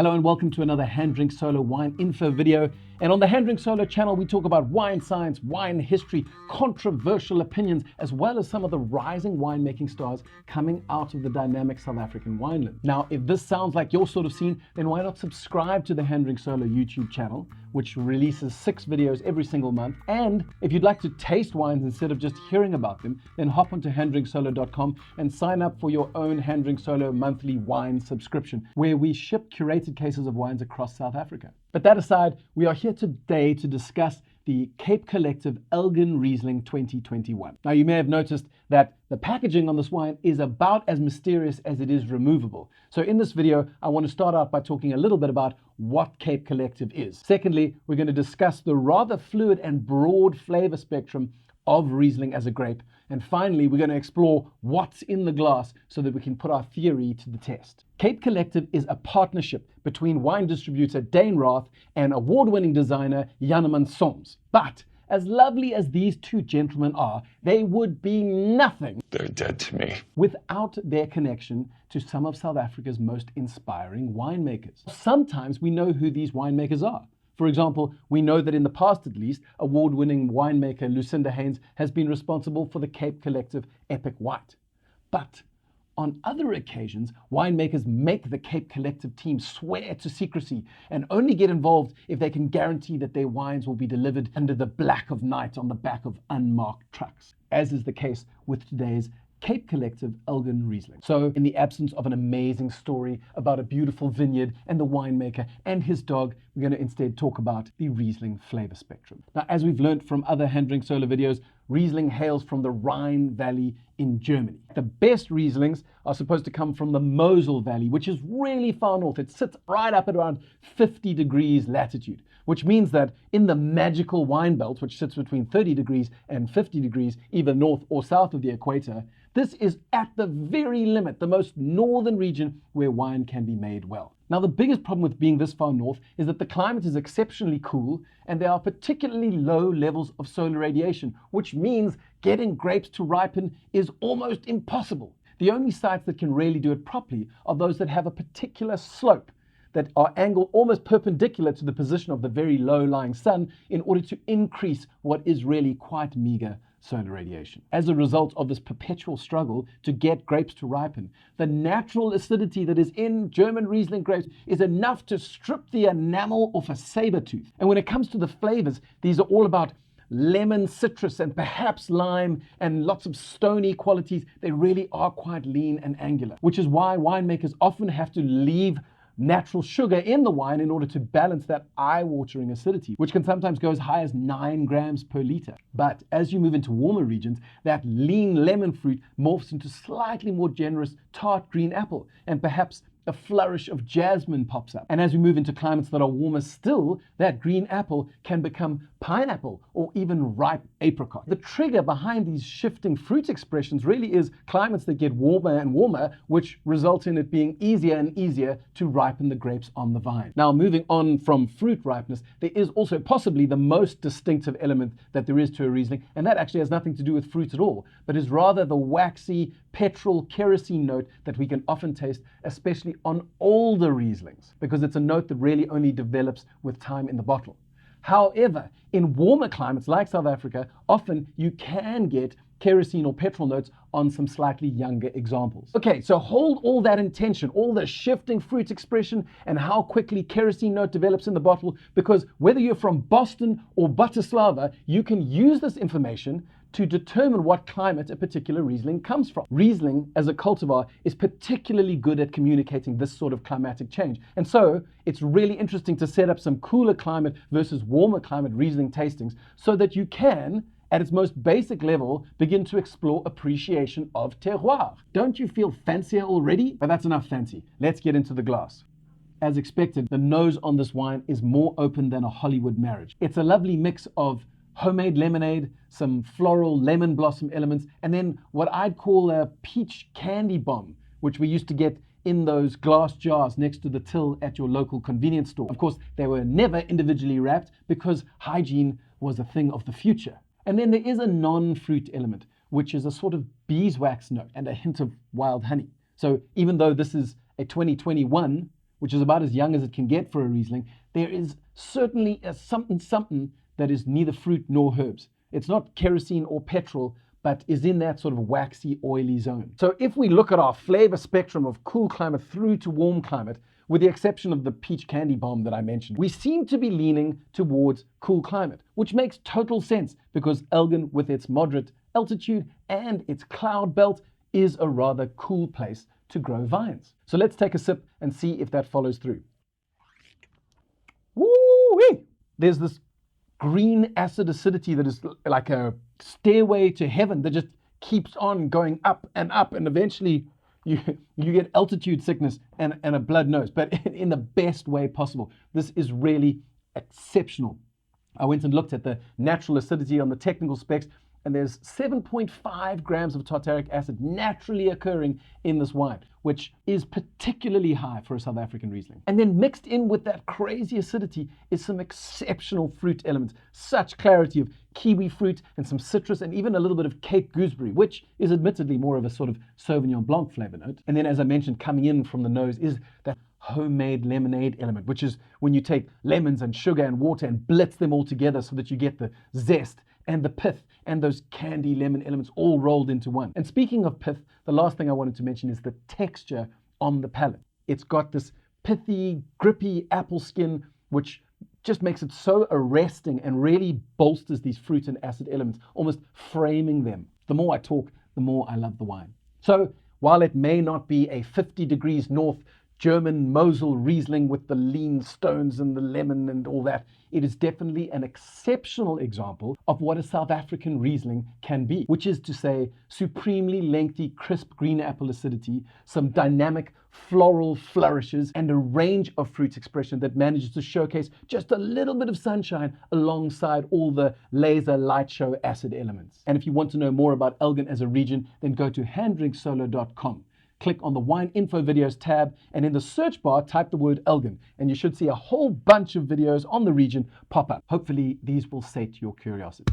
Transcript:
Hello and welcome to another HanDrinksSolo wine info video. And on the HanDrinksSolo channel, we talk about wine science, wine history, controversial opinions, as well as some of the rising winemaking stars coming out of the dynamic South African wineland. Now, if this sounds like your sort of scene, then why not subscribe to the HanDrinksSolo YouTube channel, which releases 6 videos every single month. And if you'd like to taste wines instead of just hearing about them, then hop onto HanDrinksSolo.com and sign up for your own HanDrinksSolo monthly wine subscription, where we ship curated cases of wines across South Africa. But that aside, we are here today to discuss the Cape Collective Elgin Riesling 2021. Now, you may have noticed that the packaging on this wine is about as mysterious as it is removable. So in this video, I want to start out by talking a little bit about what Cape Collective is. Secondly, we're going to discuss the rather fluid and broad flavor spectrum of Riesling as a grape. And finally, we're going to explore what's in the glass so that we can put our theory to the test. Cape Collective is a partnership between wine distributor Dane Raath and award-winning designer Janneman Solms. But as lovely as these two gentlemen are, they would be nothing. They're dead to me. Without their connection to some of South Africa's most inspiring winemakers. Sometimes we know who these winemakers are. For example, we know that in the past at least, award-winning winemaker Lucinda Haynes has been responsible for the Cape Collective Epic White. But on other occasions, winemakers make the Cape Collective team swear to secrecy and only get involved if they can guarantee that their wines will be delivered under the black of night on the back of unmarked trucks, as is the case with today's Cape Collective Elgin Riesling. So in the absence of an amazing story about a beautiful vineyard and the winemaker and his dog, we're going to instead talk about the Riesling flavor spectrum. Now, as we've learned from other HanDrinksSolo videos, Riesling hails from the Rhine Valley in Germany. The best Rieslings are supposed to come from the Mosel Valley, which is really far north. It sits right up at around 50 degrees latitude, which means that in the magical wine belt, which sits between 30 degrees and 50 degrees, either north or south of the equator, this is at the very limit, the most northern region where wine can be made well. Now, the biggest problem with being this far north is that the climate is exceptionally cool and there are particularly low levels of solar radiation, which means getting grapes to ripen is almost impossible. The only sites that can really do it properly are those that have a particular slope that are angled almost perpendicular to the position of the very low-lying sun in order to increase what is really quite meager solar radiation. As a result of this perpetual struggle to get grapes to ripen, the natural acidity that is in German Riesling grapes is enough to strip the enamel off a saber tooth. And when it comes to the flavors, these are all about lemon, citrus, and perhaps lime, and lots of stony qualities. They really are quite lean and angular, which is why winemakers often have to leave natural sugar in the wine in order to balance that eye-watering acidity, which can sometimes go as high as 9 grams per liter. But as you move into warmer regions, that lean lemon fruit morphs into slightly more generous tart green apple, and perhaps a flourish of jasmine pops up. And as we move into climates that are warmer still, that green apple can become pineapple or even ripe apricot. The trigger behind these shifting fruit expressions really is climates that get warmer and warmer, which result in it being easier and easier to ripen the grapes on the vine. Now, moving on from fruit ripeness, there is also possibly the most distinctive element that there is to a Riesling, and that actually has nothing to do with fruit at all, but is rather the waxy petrol kerosene note that we can often taste, especially on older Rieslings, because it's a note that really only develops with time in the bottle. However, in warmer climates like South Africa, often you can get kerosene or petrol notes on some slightly younger examples. Okay, so hold all that in tension, all the shifting fruit expression and how quickly kerosene note develops in the bottle, because whether you're from Boston or Bratislava, you can use this information to determine what climate a particular Riesling comes from. Riesling, as a cultivar, is particularly good at communicating this sort of climatic change. And so it's really interesting to set up some cooler climate versus warmer climate Riesling tastings so that you can, at its most basic level, begin to explore appreciation of terroir. Don't you feel fancier already? But that's enough fancy. Let's get into the glass. As expected, the nose on this wine is more open than a Hollywood marriage. It's a lovely mix of homemade lemonade, some floral lemon blossom elements, and then what I'd call a peach candy bomb, which we used to get in those glass jars next to the till at your local convenience store. Of course, they were never individually wrapped because hygiene was a thing of the future. And then there is a non-fruit element, which is a sort of beeswax note and a hint of wild honey. So even though this is a 2021 which is about as young as it can get for a Riesling, there is certainly a something that is neither fruit nor herbs. It's not kerosene or petrol, but is in that sort of waxy, oily zone. So if we look at our flavor spectrum of cool climate through to warm climate, with the exception of the peach candy bomb that I mentioned, we seem to be leaning towards cool climate, which makes total sense because Elgin, with its moderate altitude and its cloud belt, is a rather cool place to grow vines. So let's take a sip and see if that follows through. Woo-wee! There's this green acid acidity that is like a stairway to heaven that just keeps on going up, and eventually you get altitude sickness and a blood nose, but in the best way possible. This is really exceptional. I went and looked at the natural acidity on the technical specs, and there's 7.5 grams of tartaric acid naturally occurring in this wine, which is particularly high for a South African Riesling. And then mixed in with that crazy acidity is some exceptional fruit elements, such clarity of kiwi fruit and some citrus and even a little bit of Cape gooseberry, which is admittedly more of a sort of Sauvignon Blanc flavor note. And then, as I mentioned, coming in from the nose is that homemade lemonade element, which is when you take lemons and sugar and water and blitz them all together so that you get the zest and the pith and those candy lemon elements all rolled into one. And speaking of pith, the last thing I wanted to mention is the texture on the palate. It's got this pithy, grippy apple skin, which just makes it so arresting and really bolsters these fruit and acid elements, almost framing them. The more I talk, the more I love the wine. So while it may not be a 50 degrees north German Mosel Riesling with the lean stones and the lemon and all that, it is definitely an exceptional example of what a South African Riesling can be, which is to say supremely lengthy, crisp green apple acidity, some dynamic floral flourishes, and a range of fruit expression that manages to showcase just a little bit of sunshine alongside all the laser light show acid elements. And if you want to know more about Elgin as a region, then go to HanDrinksSolo.com. Click on the Wine Info Videos tab, and in the search bar, type the word Elgin, and you should see a whole bunch of videos on the region pop up. Hopefully, these will sate your curiosity.